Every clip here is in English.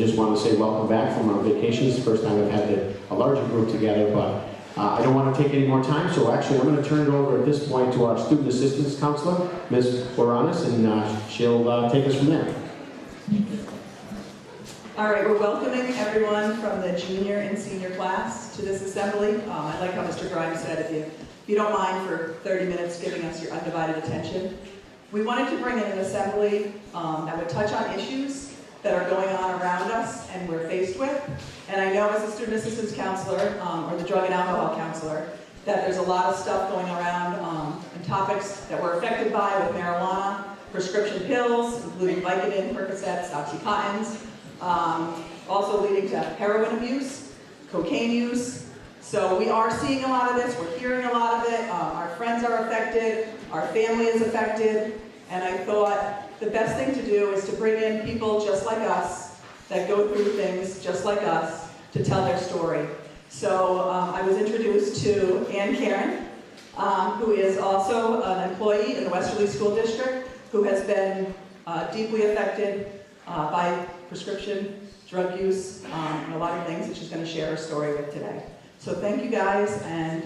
just want to say welcome back from our vacation. It's the first time I've had a larger group together, but I don't want to take any more time, so actually I'm going to turn it over at this point to our Student Assistance Counselor, Ms. Boranis, and she'll take us from there. All right, we're welcoming everyone from the junior and senior class to this assembly. I like how Mr. Grimes said, if you don't mind for 30 minutes giving us your undivided attention. We wanted to bring in an assembly that would touch on issues that are going on around us and we're faced with. And I know as a student assistance counselor, or the drug and alcohol counselor, that there's a lot of stuff going around and topics that we're affected by with marijuana, prescription pills, including Vicodin, Percocets, Oxycontins, also leading to heroin abuse, cocaine use. So we are seeing a lot of this, we're hearing a lot of it, our friends are affected, our family is affected, and I thought the best thing to do is to bring in people just like us, that go through things just like us, to tell their story. So I was introduced to Ann Karen, who is also an employee in the Westerly School District, who has been deeply affected by prescription drug use and a lot of things that she's going to share her story with today. So thank you guys, and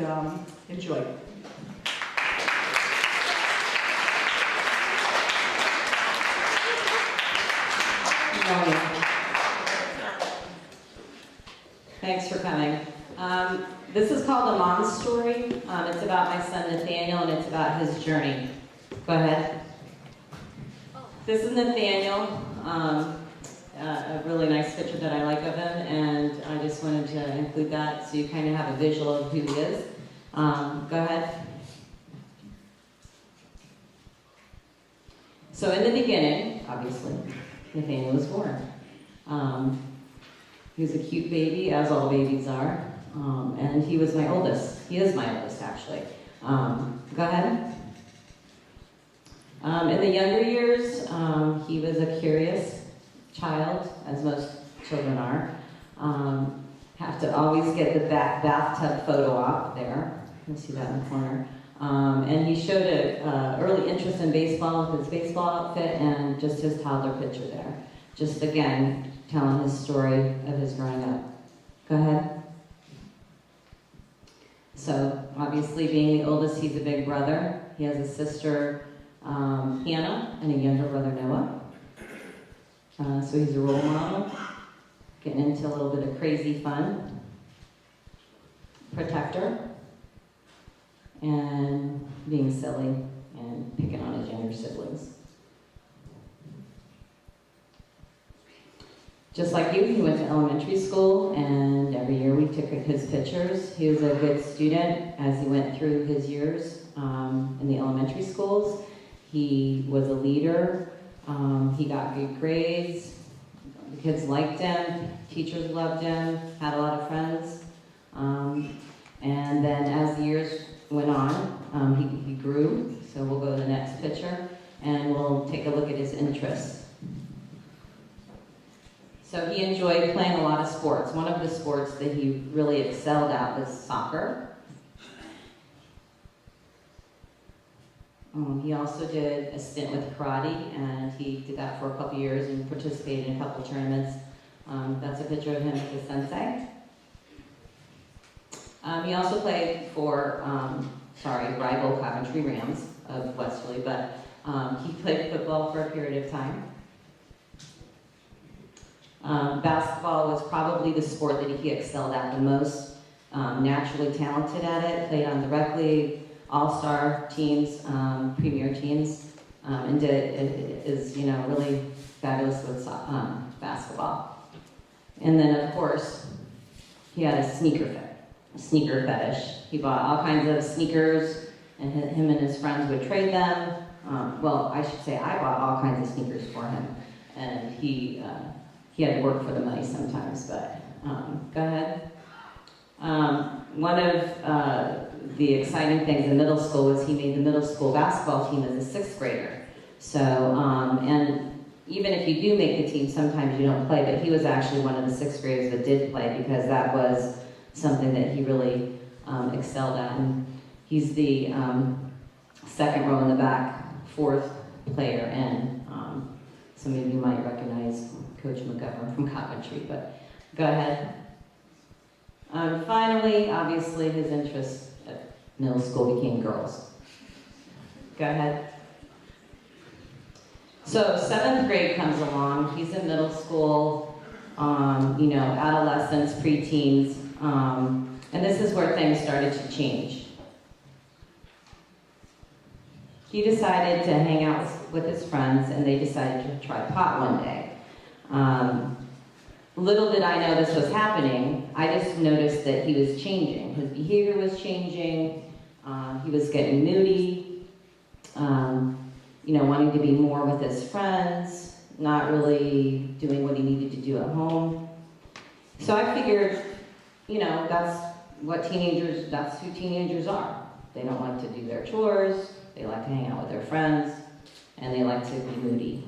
enjoy. Thanks for coming. This is called A Mom's Story. It's about my son Nathaniel, and it's about his journey. Go ahead. This is Nathaniel. A really nice picture that I like of him, and I just wanted to include that so you kind of have a visual of who he is. Go ahead. So in the beginning, obviously, Nathaniel was born. He was a cute baby, as all babies are, and he was my oldest. He is my oldest, actually. Go ahead. In the younger years, he was a curious child, as most children are. Have to always get the bathtub photo op there. You can see that in the corner. And he showed an early interest in baseball with his baseball outfit and just his toddler picture there. Just again, telling his story of his growing up. Go ahead. So obviously being the oldest, he's a big brother. He has a sister, Hannah, and a younger brother, Noah. So he's a role model, getting into a little bit of crazy fun, protector, and being silly and picking on his younger siblings. Just like you, he went to elementary school, and every year we took his pictures. He was a good student as he went through his years in the elementary schools. He was a leader. He got good grades. The kids liked him. Teachers loved him. Had a lot of friends. And then as the years went on, he grew. So we'll go to the next picture, and we'll take a look at his interests. So he enjoyed playing a lot of sports. One of the sports that he really excelled at was soccer. He also did a stint with karate, and he did that for a couple years and participated in a couple tournaments. That's a picture of him as a sensei. He also played for, rival Coventry Rams of Westerly, but he played football for a period of time. Basketball was probably the sport that he excelled at the most. Naturally talented at it, played on the rec league, all-star teams, premier teams, and is really fabulous with basketball. And then of course, he had a sneaker fetish. He bought all kinds of sneakers, and him and his friends would trade them. Well, I should say I bought all kinds of sneakers for him, and he had to work for the money sometimes, but go ahead. One of the exciting things in middle school was he made the middle school basketball team as a 6th grader. So, and even if you do make the team, sometimes you don't play, but he was actually one of the 6th graders that did play because that was something that he really excelled at. And he's the second row in the back, 4th player in. Some of you might recognize Coach McGovern from Coventry, but go ahead. Finally, obviously, his interest at middle school became girls. Go ahead. So 7th grade comes along. He's in middle school, adolescents, preteens, and this is where things started to change. He decided to hang out with his friends, and they decided to try pot one day. Little did I know this was happening. I just noticed that he was changing. His behavior was changing. He was getting moody, wanting to be more with his friends, not really doing what he needed to do at home. So I figured, that's who teenagers are. They don't like to do their chores, they like to hang out with their friends, and they like to be moody.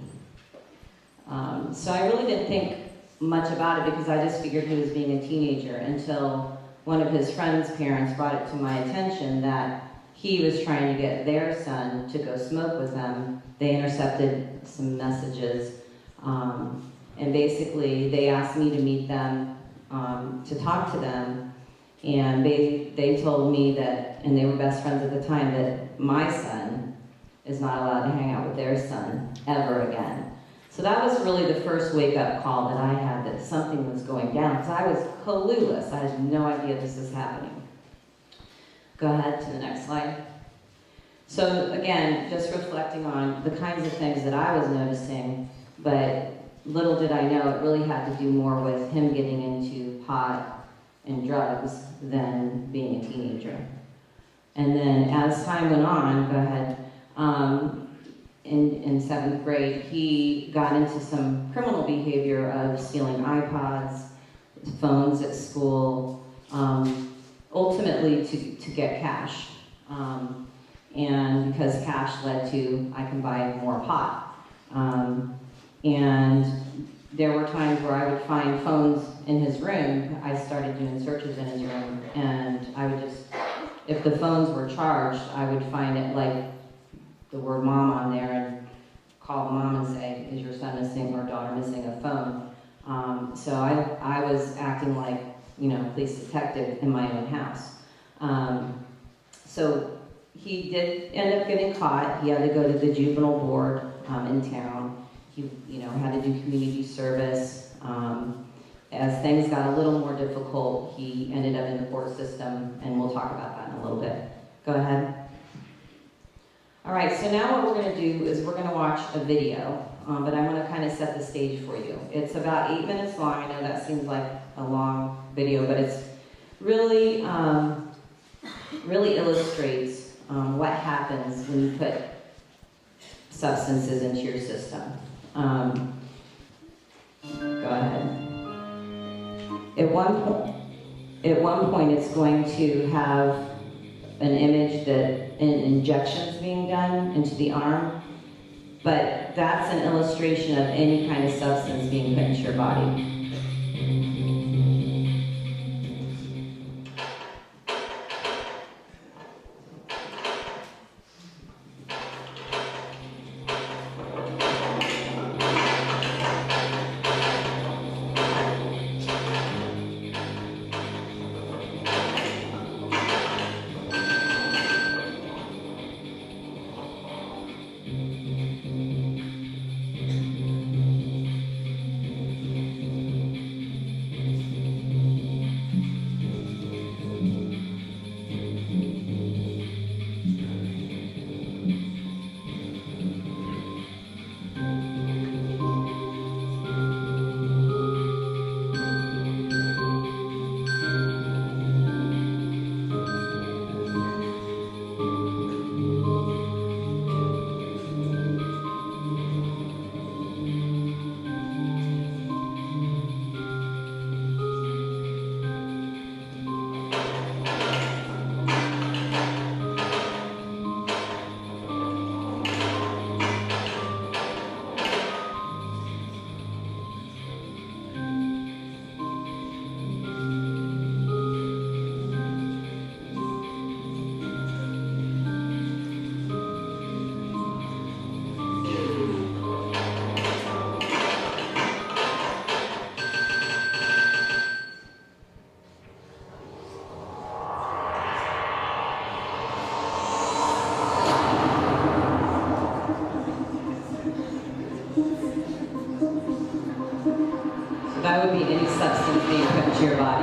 So I really didn't think much about it because I just figured he was being a teenager until one of his friend's parents brought it to my attention that he was trying to get their son to go smoke with them. They intercepted some messages, and basically they asked me to meet them, to talk to them, and they told me that, and they were best friends at the time, that my son is not allowed to hang out with their son ever again. So that was really the first wake-up call that I had, that something was going down, because I was clueless. I had no idea this was happening. Go ahead to the next slide. So again, just reflecting on the kinds of things that I was noticing, but little did I know it really had to do more with him getting into pot and drugs than being a teenager. And then as time went on, go ahead, in 7th grade, he got into some criminal behavior of stealing iPods, phones at school, ultimately to get cash. And because cash led to, I can buy more pot. And there were times where I would find phones in his room. I started doing searches in his room, and I would just, if the phones were charged, I would find it like the word mom on there and call mom and say, is your son missing or daughter missing a phone? So I was acting like, police detective in my own house. So he did end up getting caught. He had to go to the juvenile board in town. He, had to do community service. As things got a little more difficult, he ended up in the court system, and we'll talk about that in a little bit. Go ahead. All right, so now what we're going to do is we're going to watch a video, but I want to kind of set the stage for you. It's about 8 minutes long. I know that seems like a long video, but it's really, really illustrates what happens when you put substances into your system. Go ahead. At one point, it's going to have an image that an injection's being done into the arm, but that's an illustration of any kind of substance being put into your body. substance being put into your body.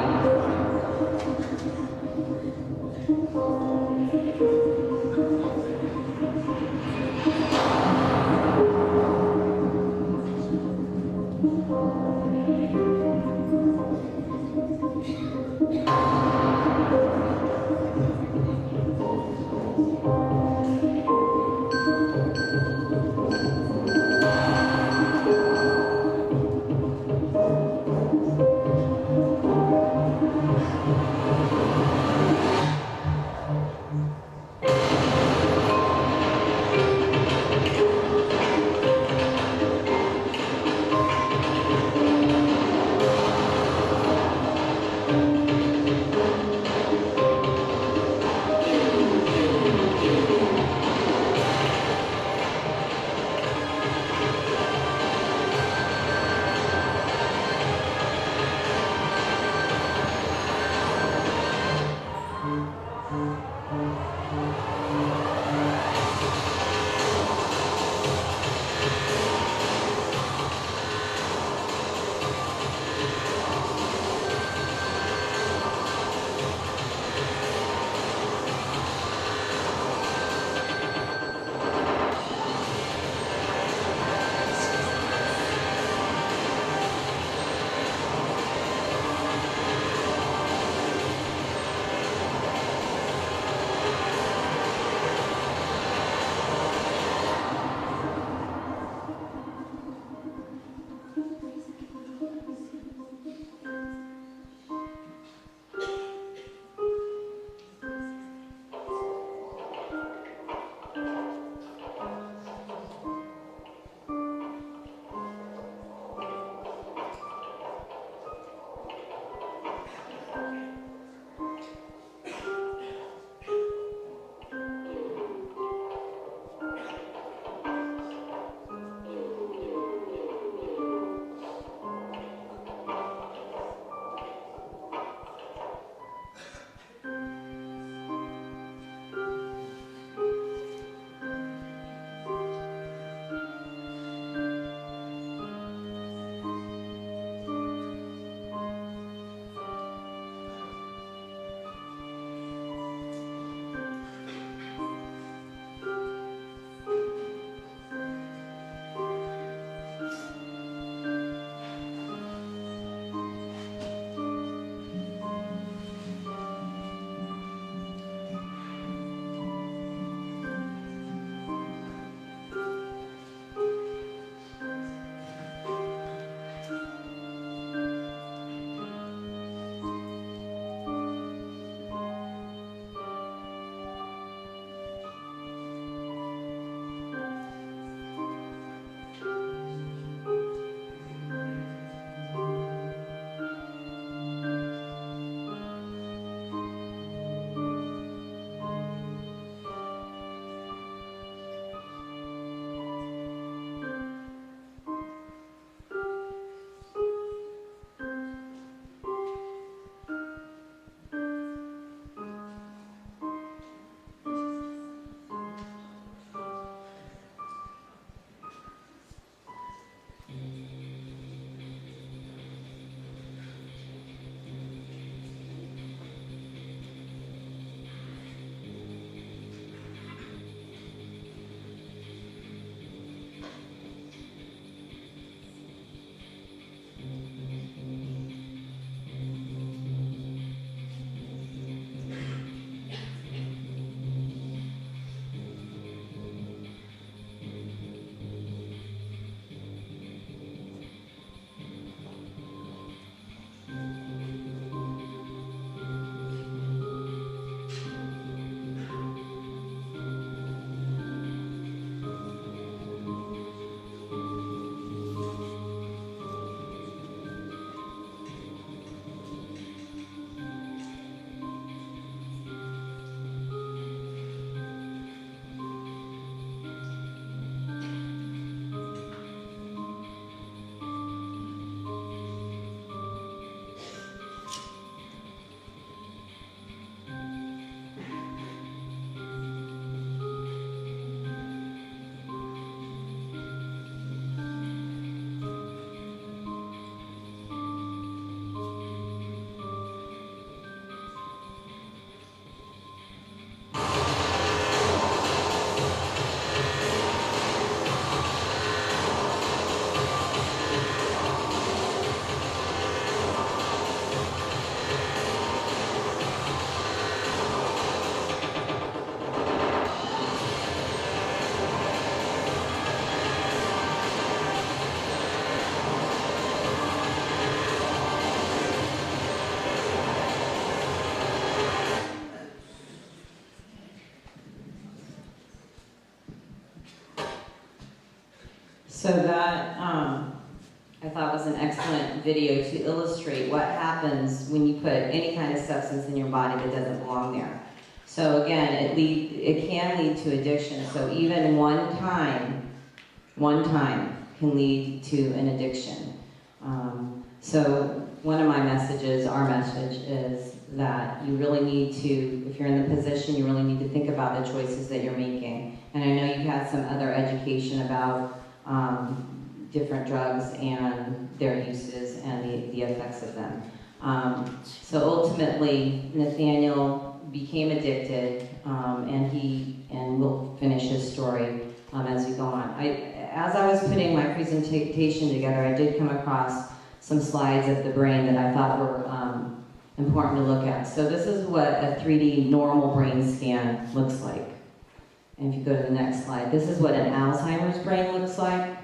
So that, I thought was an excellent video to illustrate what happens when you put any kind of substance in your body that doesn't belong there. So again, it can lead to addiction. So even one time can lead to an addiction. So one of my messages, our message, is that you really need to, if you're in the position, you really need to think about the choices that you're making. And I know you've had some other education about different drugs and their uses and the effects of them. So ultimately, Nathaniel became addicted, and we'll finish his story as we go on. As I was putting my presentation together, I did come across some slides of the brain that I thought were important to look at. So this is what a 3D normal brain scan looks like. And if you go to the next slide, this is what an Alzheimer's brain looks like.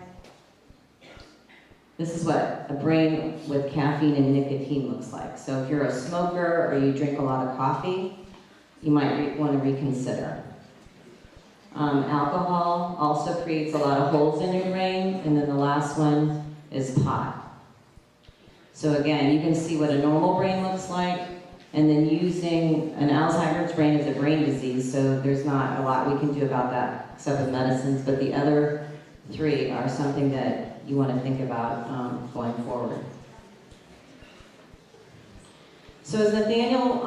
This is what a brain with caffeine and nicotine looks like. So if you're a smoker or you drink a lot of coffee, you might want to reconsider. Alcohol also creates a lot of holes in your brain, and then the last one is pot. So again, you can see what a normal brain looks like, and then using an Alzheimer's brain is a brain disease, so there's not a lot we can do about that except with medicines, but the other three are something that you want to think about going forward. So as Nathaniel,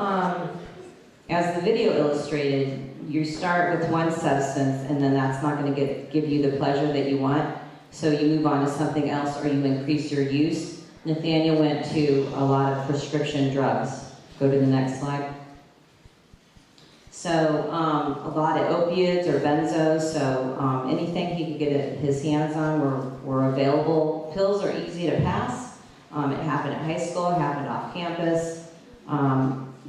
as the video illustrated, you start with one substance and then that's not going to give you the pleasure that you want, so you move on to something else or you increase your use. Nathaniel went to a lot of prescription drugs. Go to the next slide. So a lot of opiates or benzos, so anything he could get his hands on were available. Pills are easy to pass. It happened at high school, it happened off campus.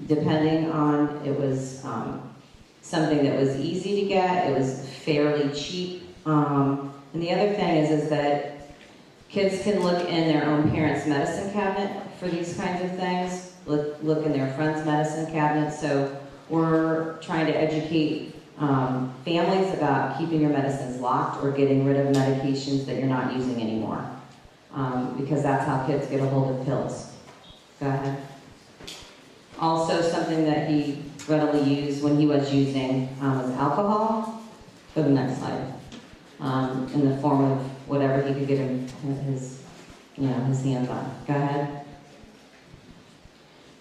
Depending on, it was something that was easy to get, it was fairly cheap. And the other thing is that kids can look in their own parents' medicine cabinet for these kinds of things, look in their friends' medicine cabinet. So we're trying to educate families about keeping your medicines locked or getting rid of medications that you're not using anymore, because that's how kids get a hold of pills. Go ahead. Also, something that he readily used when he was using was alcohol. Go to the next slide. In the form of whatever he could get his hands on. Go ahead.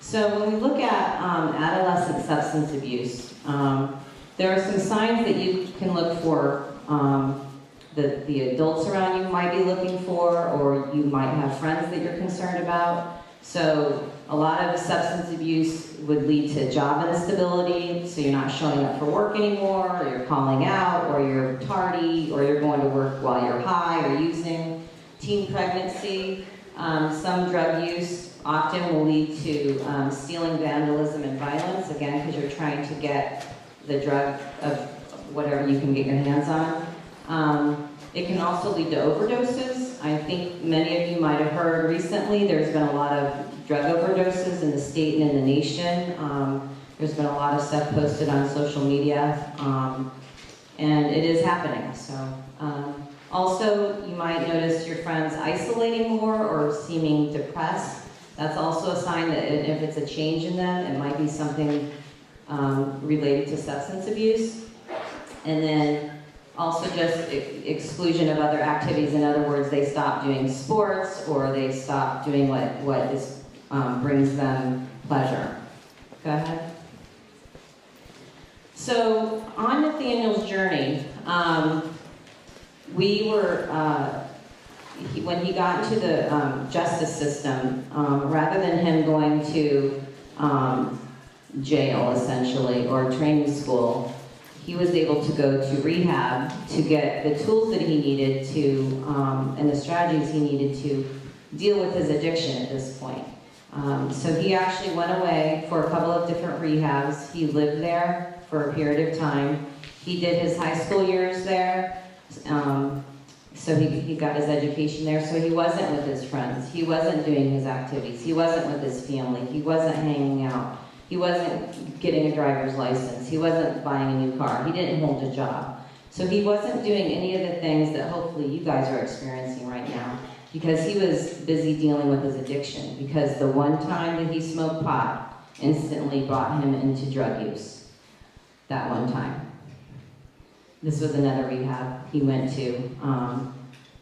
So when we look at adolescent substance abuse, there are some signs that you can look for that the adults around you might be looking for, or you might have friends that you're concerned about. So a lot of substance abuse would lead to job instability, so you're not showing up for work anymore, or you're calling out, or you're tardy, or you're going to work while you're high or using. Teen pregnancy, some drug use often will lead to stealing, vandalism, and violence, again, because you're trying to get the drug of whatever you can get your hands on. It can also lead to overdoses. I think many of you might have heard recently there's been a lot of drug overdoses in the state and in the nation. There's been a lot of stuff posted on social media, and it is happening. So, also, you might notice your friends isolating more or seeming depressed. That's also a sign that if it's a change in them, it might be something related to substance abuse. And then also just exclusion of other activities. In other words, they stop doing sports or they stop doing what brings them pleasure. Go ahead. So on Nathaniel's journey, when he got into the justice system, rather than him going to jail, essentially, or training school, he was able to go to rehab to get the tools that he needed to, and the strategies he needed to deal with his addiction at this point. So he actually went away for a couple of different rehabs. He lived there for a period of time. He did his high school years there. So he got his education there, so he wasn't with his friends. He wasn't doing his activities. He wasn't with his family. He wasn't hanging out. He wasn't getting a driver's license. He wasn't buying a new car. He didn't hold a job. So he wasn't doing any of the things that hopefully you guys are experiencing right now, because he was busy dealing with his addiction, because the one time that he smoked pot instantly brought him into drug use. That one time. This was another rehab he went to,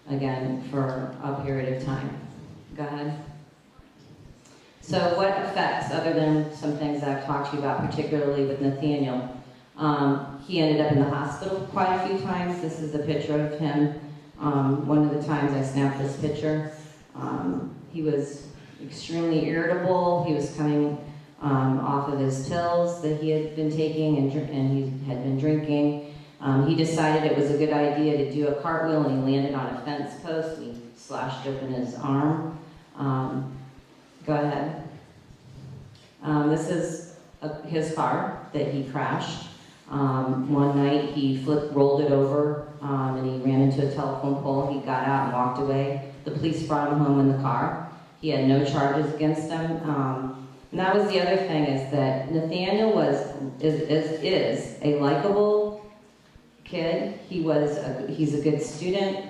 again, for a period of time. Go ahead. So what effects, other than some things that I've talked to you about, particularly with Nathaniel, he ended up in the hospital quite a few times. This is a picture of him. One of the times I snapped this picture, he was extremely irritable. He was coming off of his pills that he had been taking and he had been drinking. He decided it was a good idea to do a cartwheel, and he landed on a fence post. And he slashed open his arm. Go ahead. This is his car that he crashed. One night he rolled it over, and he ran into a telephone pole. He got out and walked away. The police brought him home in the car. He had no charges against him. And that was the other thing, is that Nathaniel is a likable kid. He's a good student.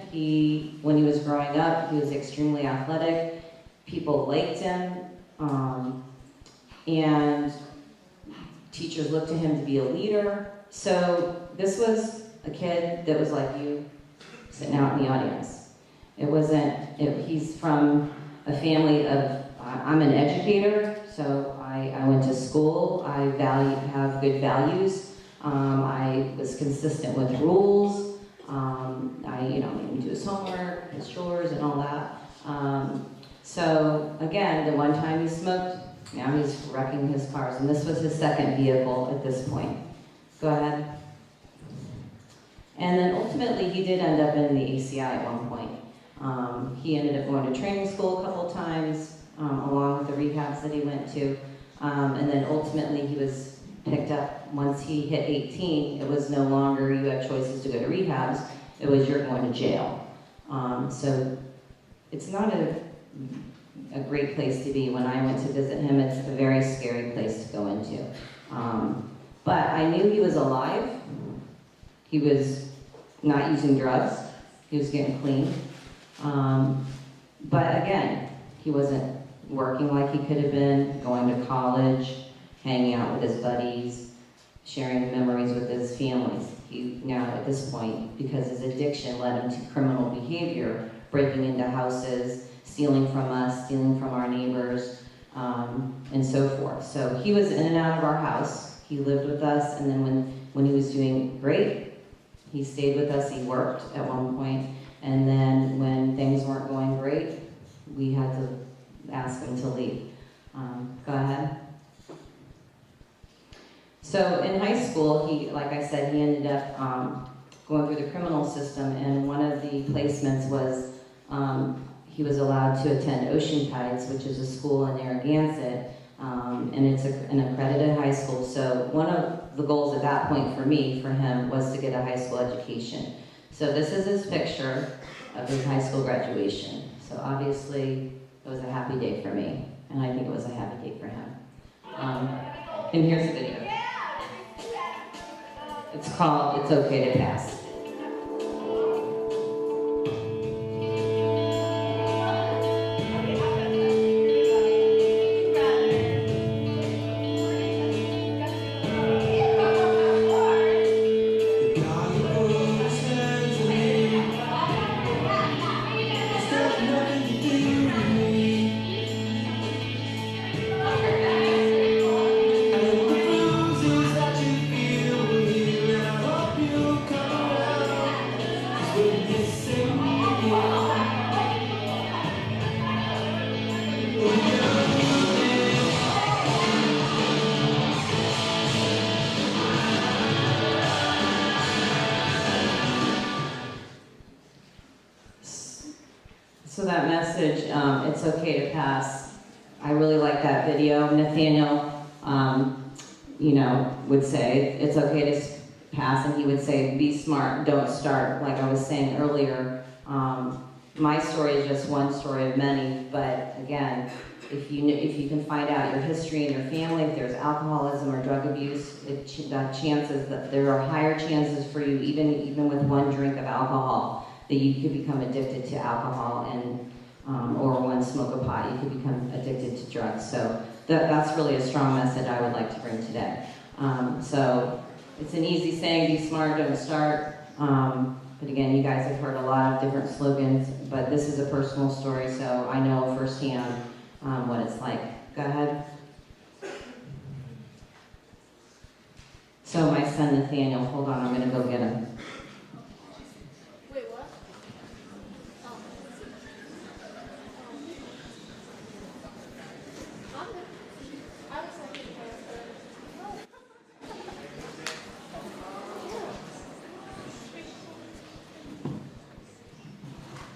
When he was growing up, he was extremely athletic. People liked him, and teachers looked to him to be a leader. So this was a kid that was like you, sitting out in the audience. He's from a family of, I'm an educator, so I went to school. I have good values. I was consistent with rules. I made him do his homework, his chores, and all that. So again, the one time he smoked, now he's wrecking his cars. And this was his second vehicle at this point. Go ahead. And then ultimately, he did end up in the ACI at one point. He ended up going to training school a couple times, along with the rehabs that he went to. And then ultimately, he was picked up. Once he hit 18, it was no longer you have choices to go to rehabs. It was you're going to jail. So it's not a great place to be. When I went to visit him, it's a very scary place to go into. But I knew he was alive. He was not using drugs. He was getting clean. But again, he wasn't working like he could have been, going to college, hanging out with his buddies, sharing memories with his families. He now, at this point, because his addiction led him to criminal behavior, breaking into houses, stealing from us, stealing from our neighbors, and so forth. So he was in and out of our house. He lived with us, and then when he was doing great, he stayed with us. He worked at one point, and then when things weren't going great, we had to ask him to leave. Go ahead. So in high school, like I said, he ended up going through the criminal system, and one of the placements was he was allowed to attend Ocean Tides, which is a school in Narragansett, and it's an accredited high school. So one of the goals at that point for him, was to get a high school education. So this is his picture of his high school graduation. So obviously, it was a happy day for me, and I think it was a happy day for him. And here's the video. It's called It's Okay to Pass. So that message, it's okay to pass. I really like that video. Nathaniel, would say it's okay to pass, and he would say, be smart, don't start. Like I was saying earlier, my story is just one story of many, but again, if you can find out your history in your family, if there's alcoholism or drug abuse, chances that there are higher chances for you, even with one drink of alcohol, that you could become addicted to alcohol, and or one smoke of pot, you could become addicted to drugs. So that's really a strong message I would like to bring today. So it's an easy saying, be smart, don't start. But again, you guys have heard a lot of different slogans, but this is a personal story, so I know firsthand what it's like. Go ahead. So my son Nathaniel, hold on, I'm gonna go get him. Wait, what? I was like,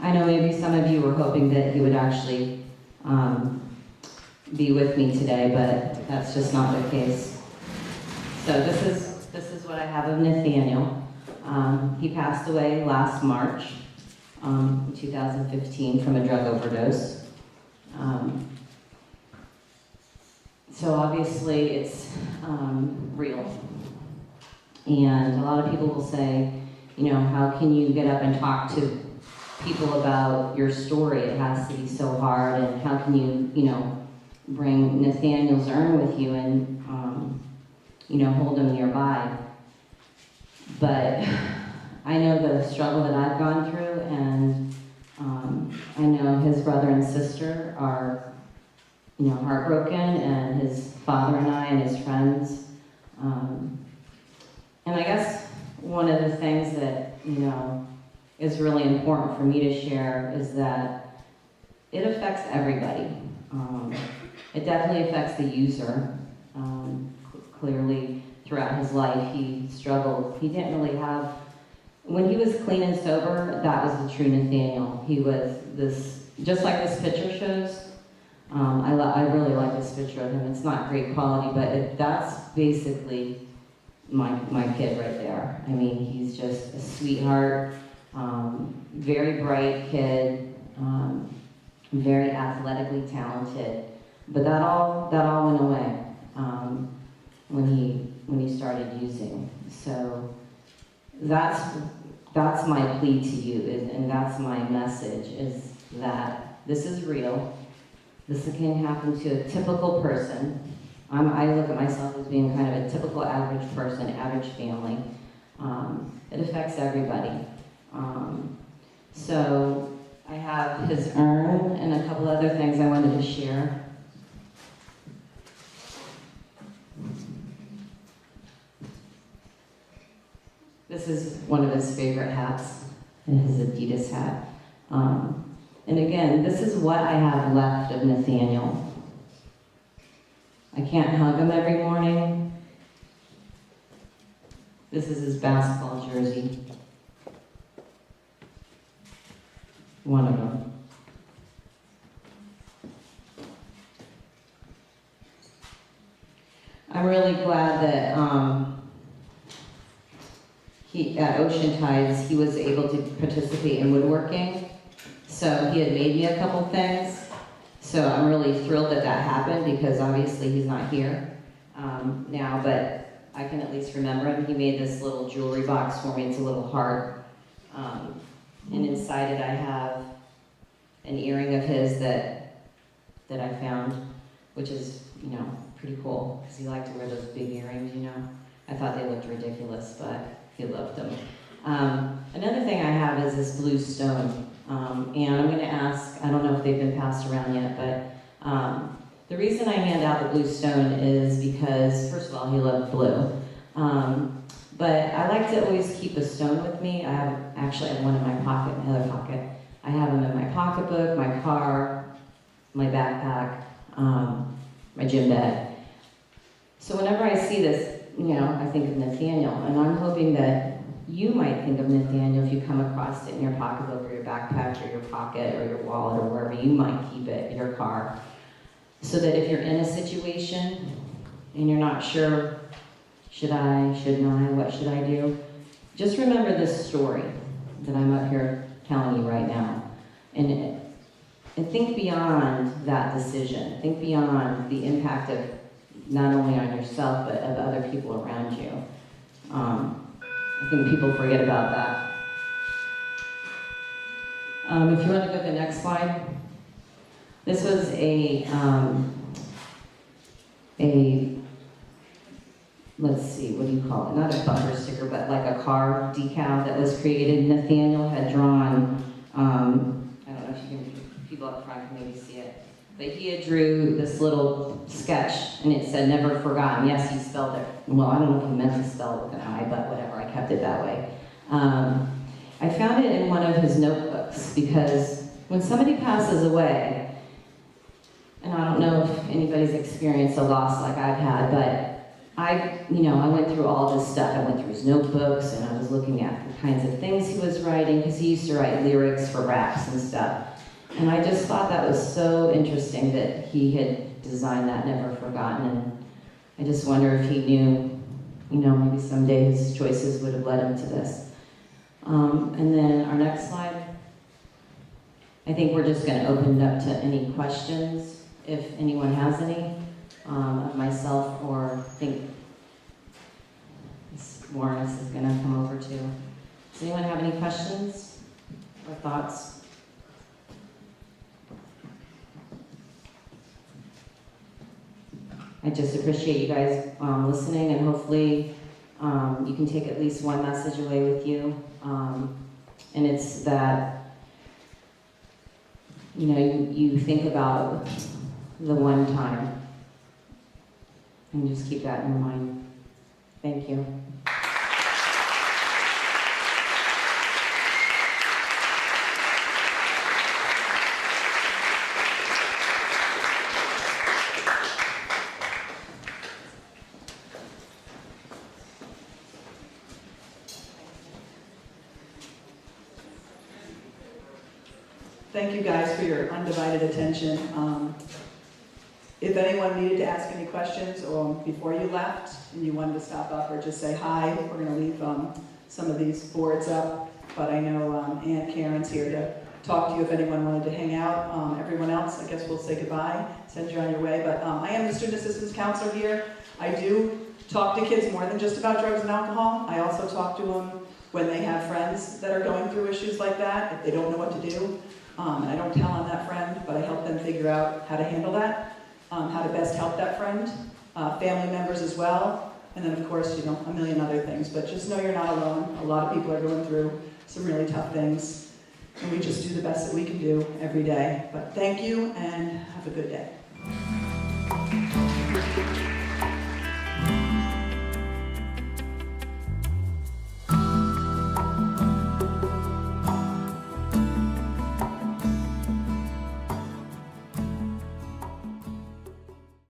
I know maybe some of you were hoping that he would actually be with me today, but that's just not the case. So this is what I have of Nathaniel. He passed away last March, 2015, from a drug overdose. So obviously it's real. And a lot of people will say, you know, how can you get up and talk to people about your story? It has to be so hard, and how can you know, bring Nathaniel's urn with you and, you know, hold him nearby. But I know the struggle that I've gone through, and I know his brother and sister are, you know, heartbroken, and his father and I and his friends. And I guess one of the things that, you know, is really important for me to share is that it affects everybody. It definitely affects the user. Clearly, throughout his life, he struggled. He didn't really have, when he was clean and sober, that was the true Nathaniel. He was this, just like this picture shows. I really like this picture of him. It's not great quality, but that's basically my kid right there. I mean, he's just a sweetheart, very bright kid, very athletically talented. But that all went away when he started using. So that's my plea to you, and that's my message, is that this is real. This can happen to a typical person. I look at myself as being kind of a typical average person, average family. It affects everybody. So I have his urn and a couple other things I wanted to share. This is one of his favorite hats, his Adidas hat. And again, this is what I have left of Nathaniel. I can't hug him every morning. This is his basketball jersey. One of them. I'm really glad that at Ocean Tides, he was able to participate in woodworking. So he had made me a couple things. So I'm really thrilled that that happened, because obviously he's not here now, but I can at least remember him. He made this little jewelry box for me. It's a little heart. And inside it I have an earring of his that I found, which is, you know, pretty cool, because he liked to wear those big earrings, you know. I thought they looked ridiculous, but he loved them. Another thing I have is this blue stone. And I'm going to ask, I don't know if they've been passed around yet, but the reason I hand out the blue stone is because, first of all, he loved blue. But I like to always keep a stone with me. I have one in my pocket, my other pocket. I have them in my pocketbook, my car, my backpack, my gym bag. So whenever I see this, you know, I think of Nathaniel, and I'm hoping that you might think of Nathaniel if you come across it in your pocketbook or your backpack or your pocket or your wallet or wherever you might keep it, your car. So that if you're in a situation and you're not sure, should I, shouldn't I, what should I do? Just remember this story that I'm up here telling you right now. And and think beyond that decision. Think beyond the impact of not only on yourself, but of other people around you. I think people forget about that. If you want to go to the next slide. This was let's see, what do you call it? Not a bumper sticker, but like a car decal that was created. Nathaniel had drawn, I don't know if you can, people up front can maybe see it, but he had drew this little sketch and it said never forgotten. Yes, he spelled it. Well, I don't know if he meant to spell it with an I, but whatever, I kept it that way. I found it in one of his notebooks because when somebody passes away, and I don't know if anybody's experienced a loss like I've had, but I went through all this stuff. I went through his notebooks and I was looking at the kinds of things he was writing because he used to write lyrics for raps and stuff. And I just thought that was so interesting that he had designed that Never Forgotten. And I just wonder if he knew, maybe someday his choices would have led him to this. And then our next slide. I think we're just going to open it up to any questions, if anyone has any, of myself, or I think Ms. Morris is going to come over too. Does anyone have any questions or thoughts? I just appreciate you guys listening, and hopefully you can take at least one message away with you. And it's that, you think about the one time and just keep that in your mind. Thank you. Thank you guys for your undivided attention. If anyone needed to ask any questions before you left and you wanted to stop up or just say hi, we're going to leave some of these boards up. But I know Aunt Karen's here to talk to you if anyone wanted to hang out. Everyone else, I guess we'll say goodbye, send you on your way. But I am the student assistance counselor here. I do talk to kids more than just about drugs and alcohol. I also talk to them when they have friends that are going through issues like that, if they don't know what to do. And I don't tell on that friend, but I help them figure out how to handle that, how to best help that friend, family members as well, and then of course, a million other things. But just know you're not alone. A lot of people are going through some really tough things, and we just do the best that we can do every day. But thank you, and have a good day.